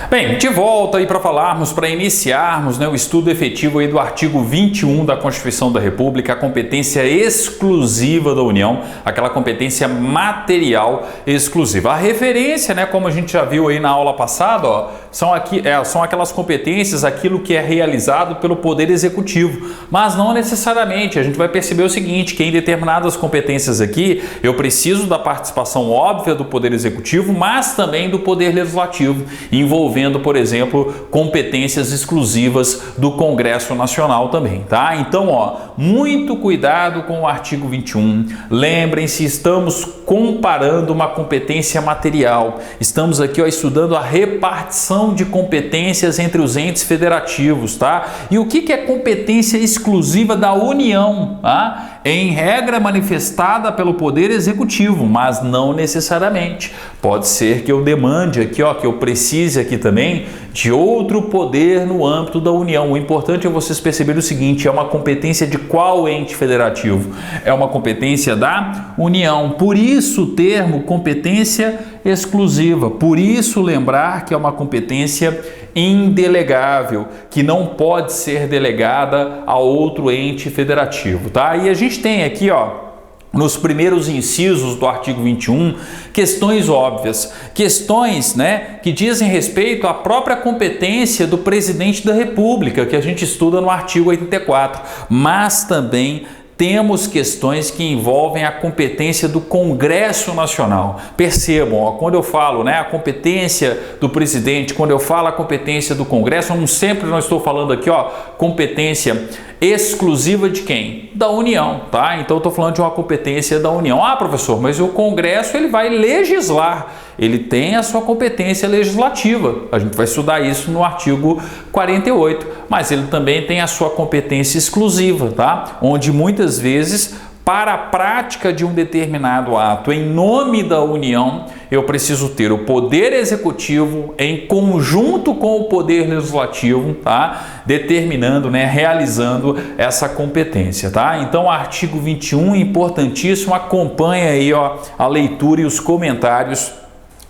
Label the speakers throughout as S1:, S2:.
S1: Bem, de volta aí para iniciarmos, né, o estudo efetivo aí do artigo 21 da Constituição da República, a competência exclusiva da União, aquela competência material exclusiva. A referência, né, como a gente já viu aí na aula passada, ó, são aquelas competências, aquilo que é realizado pelo Poder Executivo, mas não necessariamente. A gente vai perceber o seguinte, que em determinadas competências aqui, eu preciso da participação óbvia do Poder Executivo, mas também do Poder Legislativo, envolvendo, por exemplo, competências exclusivas do Congresso Nacional também, tá? Então, ó, muito cuidado com o artigo 21. Lembrem-se, estamos comparando uma competência material. Estamos aqui, ó, estudando a repartição de competências entre os entes federativos, tá? E o que é competência exclusiva da União, tá? Em regra manifestada pelo Poder Executivo, mas não necessariamente. Pode ser que eu demande aqui, ó, que eu precise aqui também de outro poder no âmbito da União. O importante é vocês perceberem o seguinte, é uma competência de qual ente federativo? É uma competência da União. Por isso o termo competência exclusiva. Por isso lembrar que é uma competência indelegável, que não pode ser delegada a outro ente federativo, tá? E a gente tem aqui, ó, nos primeiros incisos do artigo 21, questões óbvias, questões, né, que dizem respeito à própria competência do presidente da República, que a gente estuda no artigo 84, mas também temos questões que envolvem a competência do Congresso Nacional. Percebam, ó, quando eu falo, né, a competência do presidente, quando eu falo a competência do Congresso, não estou falando aqui, ó, competência exclusiva de quem? Da União, tá? Então eu estou falando de uma competência da União. Ah, professor, mas o Congresso ele vai legislar, ele tem a sua competência legislativa. A gente vai estudar isso no artigo 48, mas ele também tem a sua competência exclusiva, tá? Onde muitas vezes, para a prática de um determinado ato em nome da União, eu preciso ter o Poder Executivo em conjunto com o Poder Legislativo, tá? Determinando, né, realizando essa competência, tá? Então, o artigo 21, importantíssimo, acompanha aí, ó, a leitura e os comentários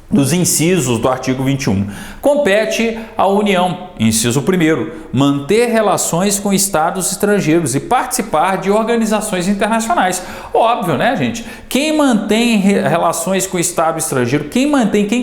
S1: dos incisos do artigo 21. Compete à União, inciso 1º, manter relações com estados estrangeiros e participar de organizações internacionais. Óbvio, né, gente? Quem mantém relações com o estado estrangeiro, quem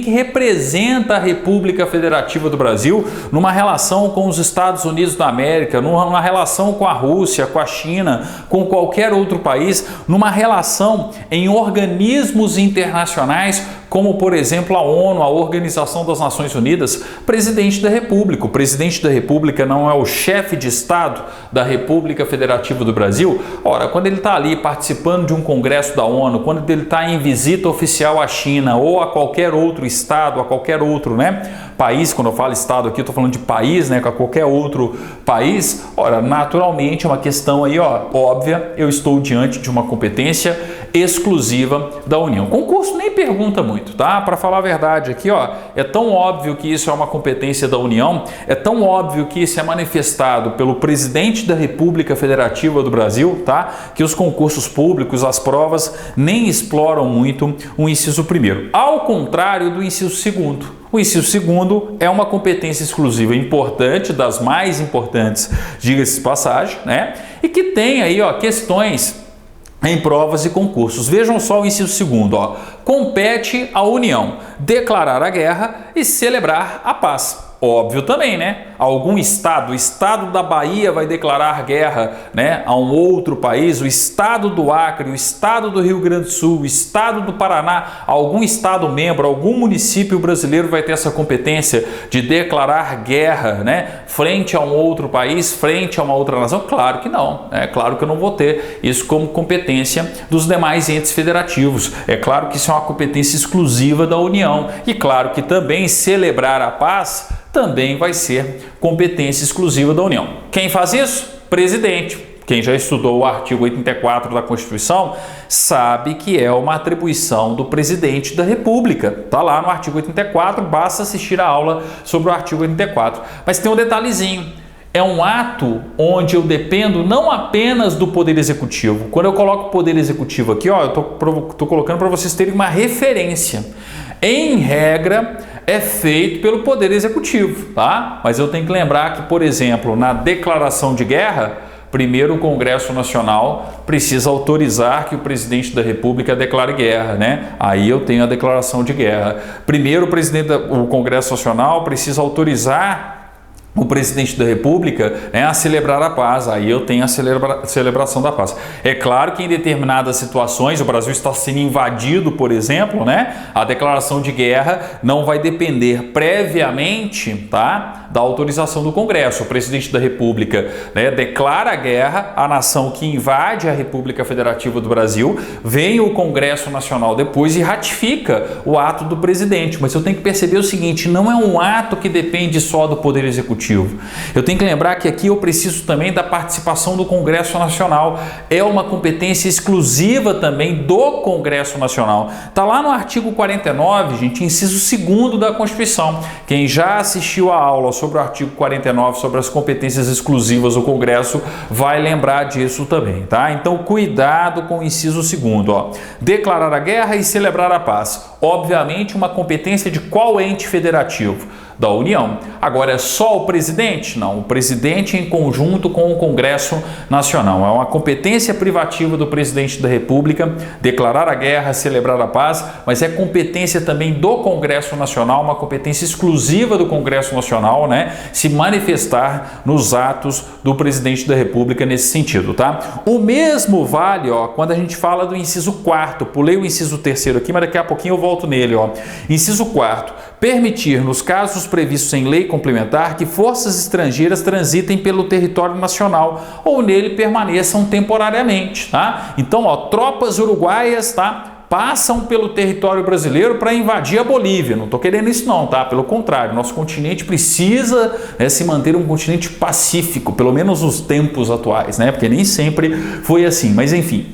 S1: que representa a República Federativa do Brasil numa relação com os Estados Unidos da América, numa relação com a Rússia, com a China, com qualquer outro país, numa relação em organismos internacionais, como, por exemplo, a ONU, a Organização das Nações Unidas, presidente da República. O presidente da República não é o chefe de Estado da República Federativa do Brasil? Ora, quando ele está ali participando de um congresso da ONU, quando ele está em visita oficial à China ou a qualquer outro Estado, a qualquer outro, né, país, quando eu falo Estado aqui, eu estou falando de país, né, com qualquer outro país, ora, naturalmente é uma questão aí, ó, óbvia, eu estou diante de uma competência exclusiva da União. O concurso nem pergunta muito, tá? Para falar a verdade aqui, ó, é tão óbvio que isso é uma competência da União, é tão óbvio que isso é manifestado pelo presidente da República Federativa do Brasil, tá? Que os concursos públicos, as provas, nem exploram muito o inciso 1º, ao contrário do inciso 2º. O inciso 2º é uma competência exclusiva importante, das mais importantes, diga-se de passagem, né? E que tem aí, ó, questões em provas e concursos. Vejam só o inciso 2º, ó. Compete à União declarar a guerra e celebrar a paz. Óbvio também, né? Algum estado, o estado da Bahia vai declarar guerra, né, a um outro país, o estado do Acre, o estado do Rio Grande do Sul, o estado do Paraná, algum estado membro, algum município brasileiro vai ter essa competência de declarar guerra, né, frente a um outro país, frente a uma outra nação? Claro que não, é claro que eu não vou ter isso como competência dos demais entes federativos. É claro que isso é uma competência exclusiva da União e claro que também celebrar a paz também vai ser competência exclusiva da União. Quem faz isso? Presidente. Quem já estudou o artigo 84 da Constituição sabe que é uma atribuição do presidente da República. Está lá no artigo 84, basta assistir a aula sobre o artigo 84. Mas tem um detalhezinho. é um ato onde eu dependo não apenas do Poder Executivo. Quando eu coloco o Poder Executivo aqui, ó, eu tô colocando para vocês terem uma referência. Em regra, é feito pelo Poder Executivo, tá? Mas eu tenho que lembrar que, por exemplo, na declaração de guerra, primeiro o Congresso Nacional precisa autorizar que o presidente da República declare guerra, né? Aí eu tenho a declaração de guerra. Primeiro o Congresso Nacional precisa autorizar o presidente da República, né, a celebrar a paz. Aí eu tenho a celebração da paz. É claro que em determinadas situações, o Brasil está sendo invadido, por exemplo, né, a declaração de guerra não vai depender previamente, tá, da autorização do Congresso. O presidente da República, né, declara a guerra à nação que invade a República Federativa do Brasil, vem o Congresso Nacional depois e ratifica o ato do presidente. Mas eu tenho que perceber o seguinte, não é um ato que depende só do Poder Executivo. Eu tenho que lembrar que aqui eu preciso também da participação do Congresso Nacional. É uma competência exclusiva também do Congresso Nacional. Está lá no artigo 49, gente, inciso 2º da Constituição. Quem já assistiu a aula sobre o artigo 49, sobre as competências exclusivas do Congresso, vai lembrar disso também, tá? Então, cuidado com o inciso 2º, ó. Declarar a guerra e celebrar a paz. Obviamente, uma competência de qual ente federativo? Da União. Agora, é só o presidente? Não, o presidente em conjunto com o Congresso Nacional. É uma competência privativa do presidente da República declarar a guerra, celebrar a paz, mas é competência também do Congresso Nacional, uma competência exclusiva do Congresso Nacional, né, se manifestar nos atos do presidente da República nesse sentido, tá? O mesmo vale, ó, quando a gente fala do inciso 4º, pulei o inciso 3º aqui, mas daqui a pouquinho eu volto nele, ó. Inciso 4º, permitir, nos casos previstos em lei complementar, que forças estrangeiras transitem pelo território nacional ou nele permaneçam temporariamente, tá? Então, ó, tropas uruguaias, tá, passam pelo território brasileiro para invadir a Bolívia. Não estou querendo isso não, tá? Pelo contrário, nosso continente precisa, né, se manter um continente pacífico, pelo menos nos tempos atuais, né? Porque nem sempre foi assim, mas enfim.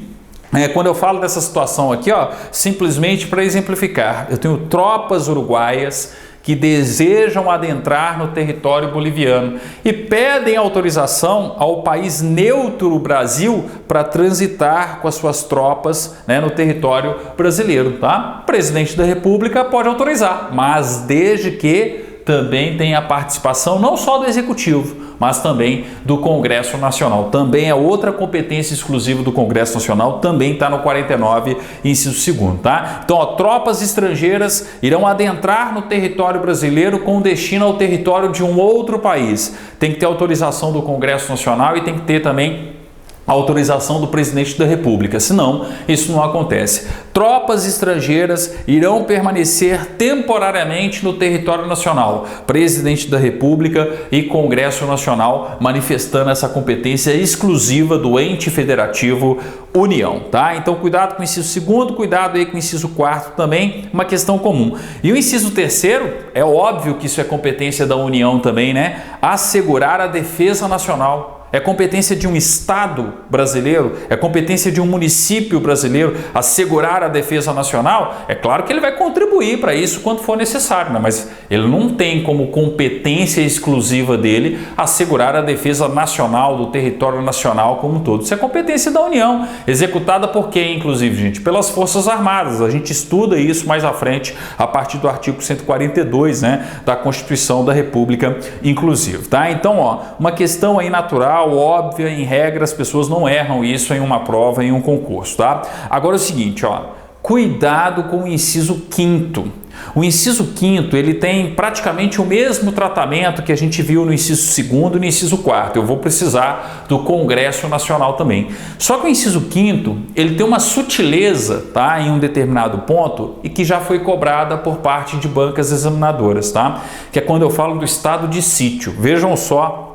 S1: Quando eu falo dessa situação aqui, ó, simplesmente para exemplificar, eu tenho tropas uruguaias que desejam adentrar no território boliviano e pedem autorização ao país neutro Brasil para transitar com as suas tropas, né, no território brasileiro, tá? O presidente da República pode autorizar, mas desde que também tem a participação não só do Executivo, mas também do Congresso Nacional. Também é outra competência exclusiva do Congresso Nacional, também está no 49, inciso 2º, tá? Então, ó, tropas estrangeiras irão adentrar no território brasileiro com destino ao território de um outro país. Tem que ter autorização do Congresso Nacional e tem que ter também a autorização do presidente da República, senão isso não acontece. Tropas estrangeiras irão permanecer temporariamente no território nacional. Presidente da República e Congresso Nacional manifestando essa competência exclusiva do ente federativo União, tá? Então, cuidado com o inciso 2º, cuidado aí com o inciso 4º também, uma questão comum. E o inciso 3º, é óbvio que isso é competência da União também, né? Assegurar a defesa nacional. É competência de um Estado brasileiro, é competência de um município brasileiro assegurar a defesa nacional. É claro que ele vai contribuir para isso quando for necessário, né? Mas ele não tem como competência exclusiva dele assegurar a defesa nacional do território nacional como um todo. Isso é competência da União, executada por quem, inclusive, gente? Pelas Forças Armadas. A gente estuda isso mais à frente, a partir do artigo 142, né, da Constituição da República, inclusive, tá? Então, ó, uma questão aí natural, óbvia, em regra, as pessoas não erram isso em uma prova, em um concurso, tá? Agora é o seguinte, ó, cuidado com o inciso 5º. O inciso 5º, ele tem praticamente o mesmo tratamento que a gente viu no inciso 2º e no inciso 4º. Eu vou precisar do Congresso Nacional também. Só que o inciso 5º, ele tem uma sutileza, tá, em um determinado ponto e que já foi cobrada por parte de bancas examinadoras, tá? Que é quando eu falo do estado de sítio. Vejam só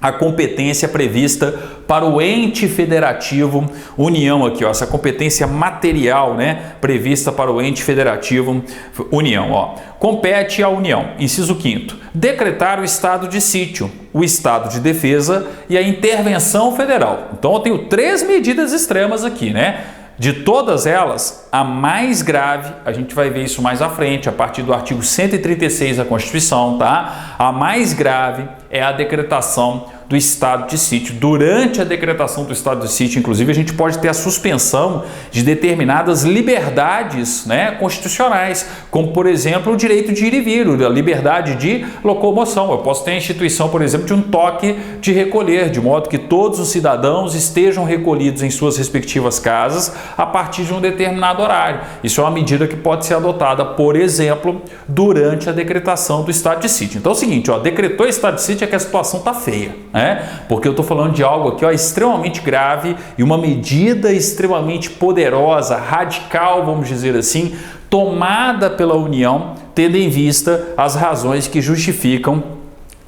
S1: a competência prevista para o ente federativo União aqui, ó, essa competência material, né, prevista para o ente federativo União, ó. Compete à União, inciso 5º, decretar o estado de sítio, o estado de defesa e a intervenção federal. Então eu tenho 3 medidas extremas aqui, né? De todas elas, a mais grave, a gente vai ver isso mais à frente, a partir do artigo 136 da Constituição, tá? A mais grave é a decretação do estado de sítio. Durante a decretação do estado de sítio, inclusive, a gente pode ter a suspensão de determinadas liberdades, né, constitucionais, como, por exemplo, o direito de ir e vir, a liberdade de locomoção. Eu posso ter a instituição, por exemplo, de um toque de recolher, de modo que todos os cidadãos estejam recolhidos em suas respectivas casas a partir de um determinado horário. Isso é uma medida que pode ser adotada, por exemplo, durante a decretação do estado de sítio. Então é o seguinte, ó, decretou estado de sítio é que a situação está feia, né? Porque eu estou falando de algo aqui, ó, extremamente grave e uma medida extremamente poderosa, radical, vamos dizer assim, tomada pela União, tendo em vista as razões que justificam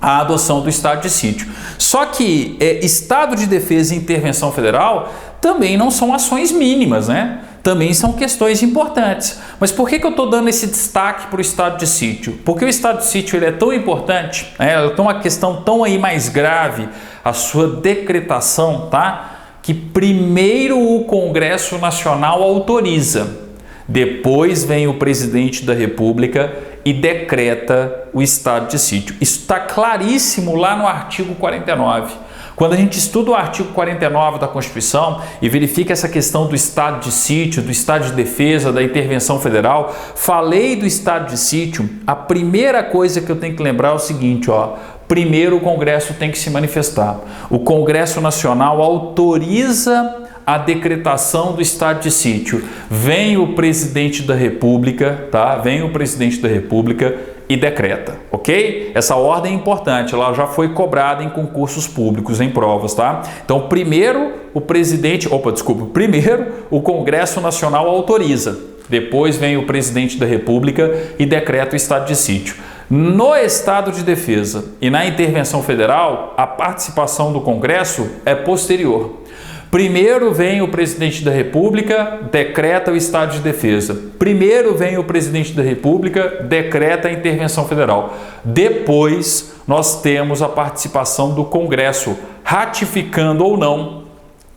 S1: a adoção do estado de sítio. Só que estado de defesa e intervenção federal também não são ações mínimas, né? Também são questões importantes. Mas por que eu estou dando esse destaque para o estado de sítio? Porque o estado de sítio ele é tão importante, é uma questão tão aí mais grave, a sua decretação, tá? Que primeiro o Congresso Nacional autoriza, depois vem o presidente da República e decreta o estado de sítio. Isso está claríssimo lá no artigo 49. Quando a gente estuda o artigo 49 da Constituição e verifica essa questão do estado de sítio, do estado de defesa, da intervenção federal, falei do estado de sítio, a primeira coisa que eu tenho que lembrar é o seguinte, ó, primeiro o Congresso tem que se manifestar. O Congresso Nacional autoriza a decretação do estado de sítio. Vem o presidente da República, tá? Vem o presidente da República e decreta, ok? Essa ordem é importante, ela já foi cobrada em concursos públicos, em provas, tá? Então, primeiro primeiro o Congresso Nacional autoriza, depois vem o presidente da República e decreta o estado de sítio. No estado de defesa e na intervenção federal, a participação do Congresso é posterior. Primeiro vem o presidente da República, decreta o estado de defesa. Primeiro vem o presidente da República, decreta a intervenção federal. Depois nós temos a participação do Congresso, ratificando ou não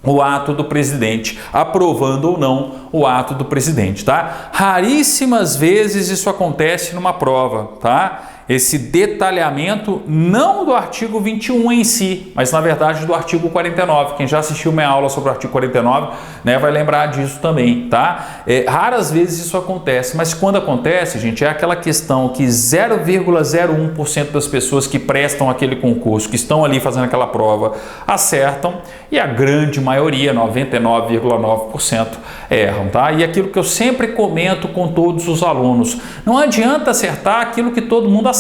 S1: o ato do presidente, aprovando ou não o ato do presidente, tá? Raríssimas vezes isso acontece numa prova, tá? Esse detalhamento não do artigo 21 em si, mas na verdade do artigo 49. Quem já assistiu minha aula sobre o artigo 49, né, vai lembrar disso também, tá? Raras vezes isso acontece, mas quando acontece, gente, é aquela questão que 0,01% das pessoas que prestam aquele concurso, que estão ali fazendo aquela prova, acertam e a grande maioria, 99,9%, erram, tá? E aquilo que eu sempre comento com todos os alunos, não adianta acertar aquilo que todo mundo acerta.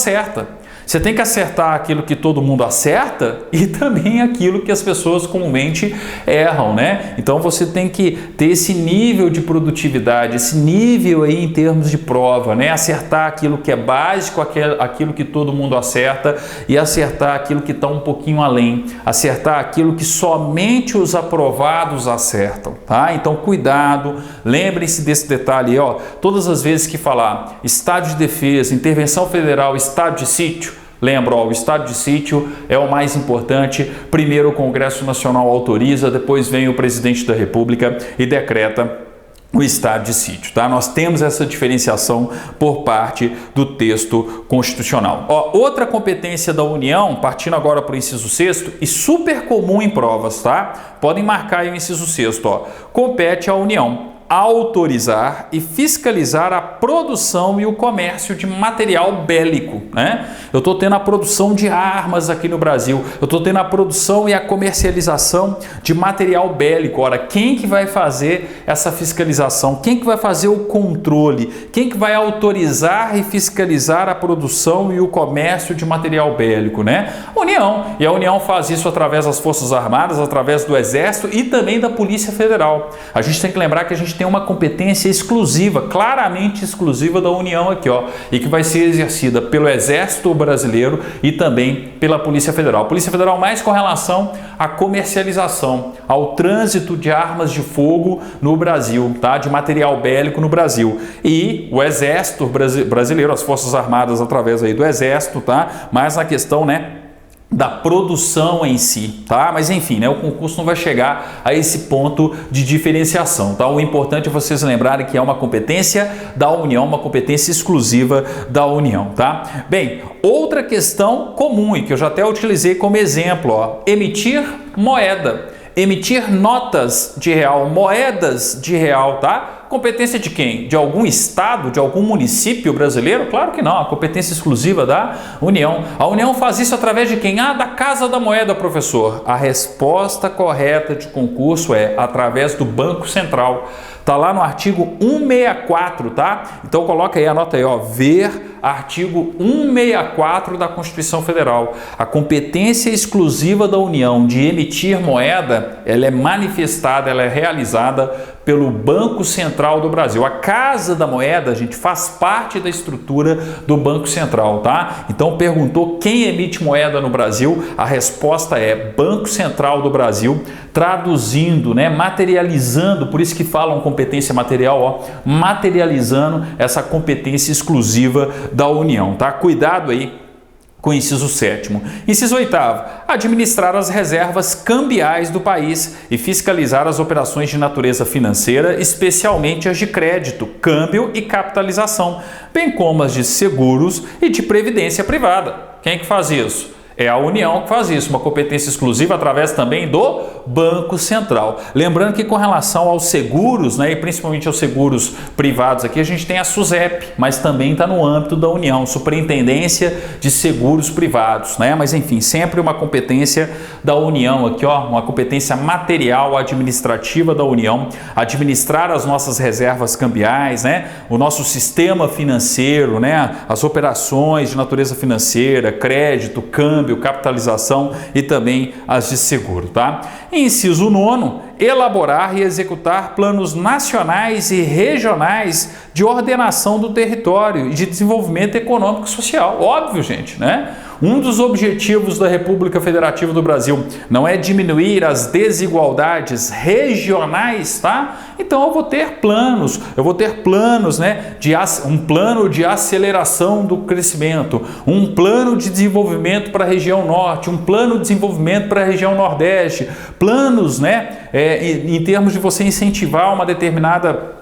S1: Você tem que acertar aquilo que todo mundo acerta e também aquilo que as pessoas comumente erram, né? Então você tem que ter esse nível de produtividade, esse nível aí em termos de prova, né? Acertar aquilo que é básico, aquilo que todo mundo acerta e acertar aquilo que está um pouquinho além, acertar aquilo que somente os aprovados acertam, tá? Então cuidado, lembrem-se desse detalhe, ó, todas as vezes que falar estado de defesa, intervenção federal, estado de sítio, lembra, ó, o estado de sítio é o mais importante. Primeiro o Congresso Nacional autoriza, depois vem o presidente da República e decreta o estado de sítio, tá? Nós temos essa diferenciação por parte do texto constitucional. Ó, outra competência da União, partindo agora para o inciso 6º, e super comum em provas, tá? Podem marcar aí o inciso 6º, ó. Compete à União autorizar e fiscalizar a produção e o comércio de material bélico, né? Eu estou tendo a produção de armas aqui no Brasil, eu estou tendo a produção e a comercialização de material bélico. Ora, quem que vai fazer essa fiscalização? Quem que vai fazer o controle? Quem que vai autorizar e fiscalizar a produção e o comércio de material bélico, né? União. E a União faz isso através das Forças Armadas, através do Exército e também da Polícia Federal. A gente tem que lembrar que a gente tem uma competência exclusiva, claramente exclusiva da União aqui, ó, e que vai ser exercida pelo Exército Brasileiro e também pela Polícia Federal. A Polícia Federal mais com relação à comercialização, ao trânsito de armas de fogo no Brasil, tá? De material bélico no Brasil. E o Exército Brasileiro, as Forças Armadas através aí do Exército, tá? Mas na questão, né, da produção em si, tá? Mas enfim, né, o concurso não vai chegar a esse ponto de diferenciação, tá? O importante é vocês lembrarem que é uma competência da União, uma competência exclusiva da União, tá? Bem, outra questão comum e que eu já até utilizei como exemplo, ó, emitir moeda. Emitir notas de real, moedas de real, tá? Competência de quem? De algum estado, de algum município brasileiro? Claro que não, a competência exclusiva da União. A União faz isso através de quem? Ah, da Casa da Moeda, professor. A resposta correta de concurso é através do Banco Central. Tá lá no artigo 164, tá? Então coloca aí, anota aí, ó, ver artigo 164 da Constituição Federal. A competência exclusiva da União de emitir moeda, ela é manifestada, ela é realizada pelo Banco Central do Brasil. A Casa da Moeda, gente, faz parte da estrutura do Banco Central, tá? Então perguntou quem emite moeda no Brasil, a resposta é Banco Central do Brasil, traduzindo, né, materializando, por isso que falam competência material, ó, materializando essa competência exclusiva da União, tá? Cuidado aí com o inciso 7º. Inciso 8º, administrar as reservas cambiais do país e fiscalizar as operações de natureza financeira, especialmente as de crédito, câmbio e capitalização, bem como as de seguros e de previdência privada. Quem é que faz isso? É a União que faz isso, uma competência exclusiva através também do Banco Central. Lembrando que com relação aos seguros, né, e principalmente aos seguros privados aqui, a gente tem a SUSEP, mas também está no âmbito da União, Superintendência de Seguros Privados, né? Mas enfim, sempre uma competência da União aqui, ó, uma competência material administrativa da União, administrar as nossas reservas cambiais, né? O nosso sistema financeiro, né? As operações de natureza financeira, crédito, câmbio, capitalização e também as de seguro, tá? Inciso 9º, elaborar e executar planos nacionais e regionais de ordenação do território e de desenvolvimento econômico e social. Óbvio, gente, né? Um dos objetivos da República Federativa do Brasil não é diminuir as desigualdades regionais, tá? Então eu vou ter planos, né, um plano de aceleração do crescimento, um plano de desenvolvimento para a região norte, um plano de desenvolvimento para a região nordeste, planos, né, em termos de você incentivar uma determinada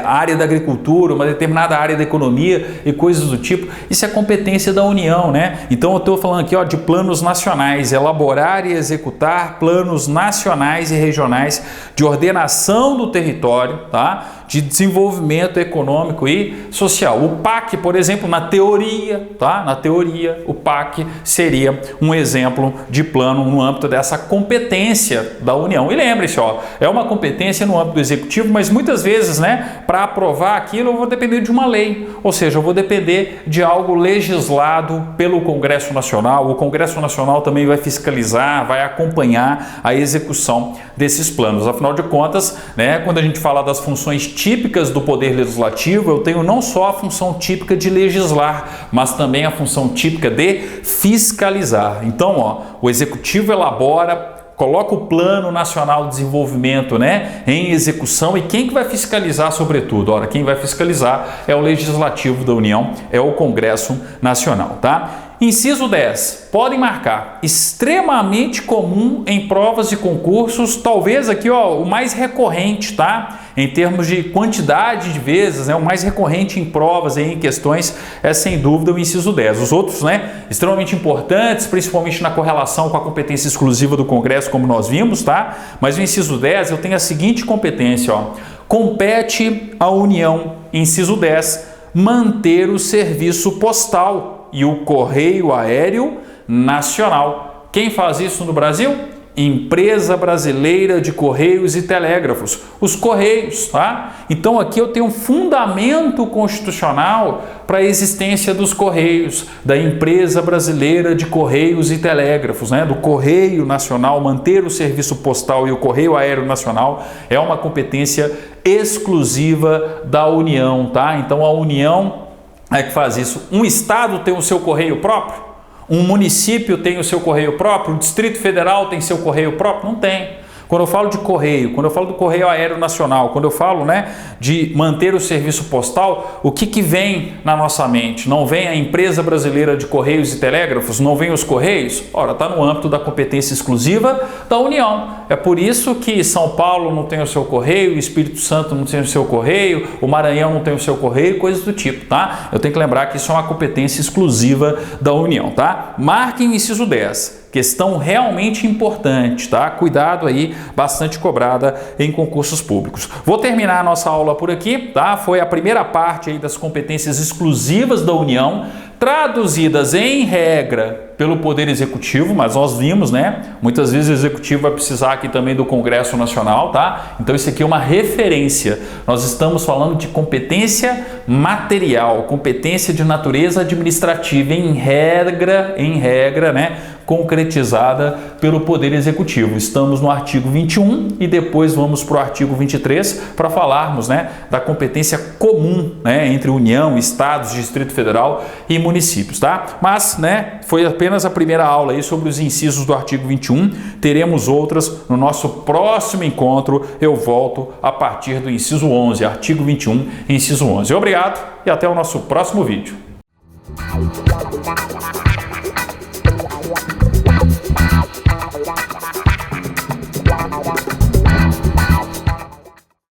S1: área da agricultura, uma determinada área da economia e coisas do tipo. Isso é competência da União, né? Então eu estou falando aqui, ó, de planos nacionais, elaborar e executar planos nacionais e regionais de ordenação do território, tá? De desenvolvimento econômico e social. O PAC, por exemplo, na teoria, tá? Na teoria, o PAC seria um exemplo de plano no âmbito dessa competência da União. E lembre-se, ó, é uma competência no âmbito do executivo, mas muitas vezes, né, para aprovar aquilo eu vou depender de uma lei, ou seja, eu vou depender de algo legislado pelo Congresso Nacional. O Congresso Nacional também vai fiscalizar, vai acompanhar a execução desses planos. Afinal de contas, né, quando a gente fala das funções típicas do Poder Legislativo, eu tenho não só a função típica de legislar, mas também a função típica de fiscalizar. Então, ó, o Executivo elabora, coloca o Plano Nacional de Desenvolvimento, né, em execução, e quem que vai fiscalizar sobretudo? Ora, quem vai fiscalizar é o Legislativo da União, é o Congresso Nacional, tá? Inciso 10. Podem marcar. Extremamente comum em provas de concursos, talvez aqui, ó, o mais recorrente, tá? Em termos de quantidade de vezes, né, o mais recorrente em provas, em questões, é sem dúvida o inciso 10. Os outros, né, extremamente importantes, principalmente na correlação com a competência exclusiva do Congresso, como nós vimos, tá? Mas o inciso 10, eu tenho a seguinte competência, ó. Compete à União, inciso 10, manter o serviço postal e o correio aéreo nacional. Quem faz isso no Brasil? Empresa Brasileira de Correios e Telégrafos, os Correios, tá? Então aqui eu tenho um fundamento constitucional para a existência dos Correios, da Empresa Brasileira de Correios e Telégrafos, né? Do Correio Nacional. Manter o serviço postal e o correio aéreo nacional é uma competência exclusiva da União, tá? Então a União é que faz isso. Um estado tem o seu correio próprio? Um município tem o seu correio próprio? O Distrito Federal tem seu correio próprio? Não tem. Quando eu falo de correio, quando eu falo do Correio Aéreo Nacional, quando eu falo, né, de manter o serviço postal, o que vem na nossa mente? Não vem a Empresa Brasileira de Correios e Telégrafos? Não vem os Correios? Ora, está no âmbito da competência exclusiva da União. É por isso que São Paulo não tem o seu correio, o Espírito Santo não tem o seu correio, o Maranhão não tem o seu correio, coisas do tipo, tá? Eu tenho que lembrar que isso é uma competência exclusiva da União, tá? Marquem o inciso 10. Questão realmente importante, tá? Cuidado aí, bastante cobrada em concursos públicos. Vou terminar a nossa aula por aqui, tá? Foi a primeira parte aí das competências exclusivas da União, traduzidas em regra pelo Poder Executivo, mas nós vimos, né? Muitas vezes o Executivo vai precisar aqui também do Congresso Nacional, tá? Então isso aqui é uma referência. Nós estamos falando de competência material, competência de natureza administrativa em regra, né? Concretizada pelo Poder Executivo. Estamos no artigo 21 e depois vamos para o artigo 23 para falarmos, né, da competência comum, né, entre União, Estados, Distrito Federal e municípios, tá? Mas, né, foi apenas a primeira aula aí sobre os incisos do artigo 21. Teremos outras no nosso próximo encontro. Eu volto a partir do inciso 11, artigo 21, inciso 11. Obrigado e até o nosso próximo vídeo.